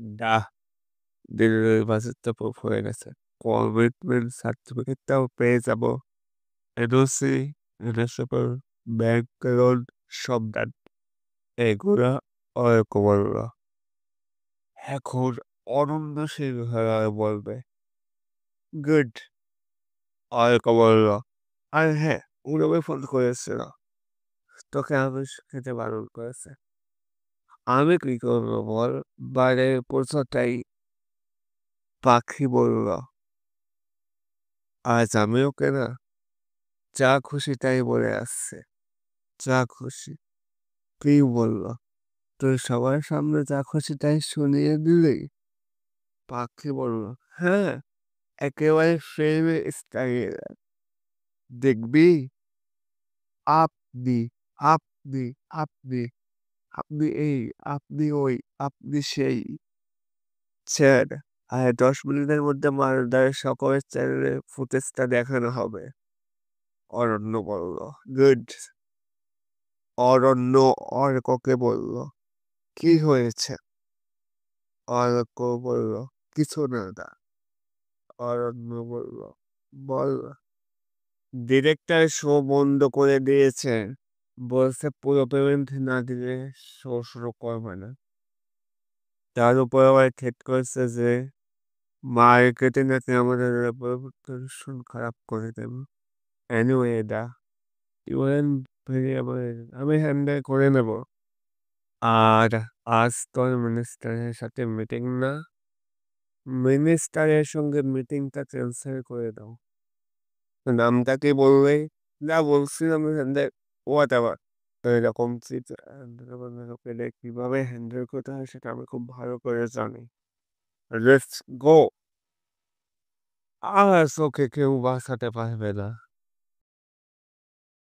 ডাহ! Delivery বাজেটটা পুরো হয়ে গেছে। কমিটমেন্ট সার্টিফিকেটটাও পেয়ে যাব। এনওসি, রিলেশনশিপের ব্যাংক অ্যাকাউন্ট সব ডান। এগুলা অর্ক বলল। এখন অনন্য সিংহরায় বলবে। গুড, অর্ক বলল। আর হ্যাঁ, উড়বে ফোন করেছিল। তোকে আমিষ খেতে বারণ করেছে। আমি কি করবো বল? বাড়ির পোষাটাই পাখি বলল। আজ আমি ওকে না যা খুশি তাই বলে আসছে। যা খুশি। কি বলল? তুই সবার সামনে যা খুশি তাই শুনিয়ে দিলি? পাখি বলল, হ্যাঁ, একেবারে ফ্রেমে স্টাইল। দেখবি? আপনি, আপনি, আপনি, আপনি এই, আপনি ওই, আপনি সেই। স্যার, আর 10 মিনিটের মধ্যে মালদার সকলের চ্যানেলে ফুটেজটা দেখানো হবে। অরণ্য বলল, গুড। অরণ্য অর্ককে বলল, কি হয়েছে? অর্ক বলল, কিছু না দা। অরণ্য বলল, বল। ডিরেক্টর শো বন্ধ করে দিয়েছে। বলছে পুরো পেমেন্ট না দিলে শো শুরু করবে না। তার উপর আবার থ্রেট করছে যে মার্কেটে নাকি আমাদের রেপুটেশন খারাপ করে দেবে। এনিওয়ে দা, ইউএন ভেরিয়েবল আমি হ্যান্ডেল করে নেব। আর আজ তোর মিনিস্টারের সাথে মিটিং না? মিনিস্টারের সঙ্গে মিটিংটা ক্যান্সেল করে দাও। নামটা কি বলবে? না বলছিলাম হ্যান্ডেল হোয়াট এভার। এরকম পেলে কিভাবে হ্যান্ডেল করতে হয় সেটা আমি খুব ভালো করে জানি। Let's go. আর ওকে কেউ বাঁচাতে পারবে না।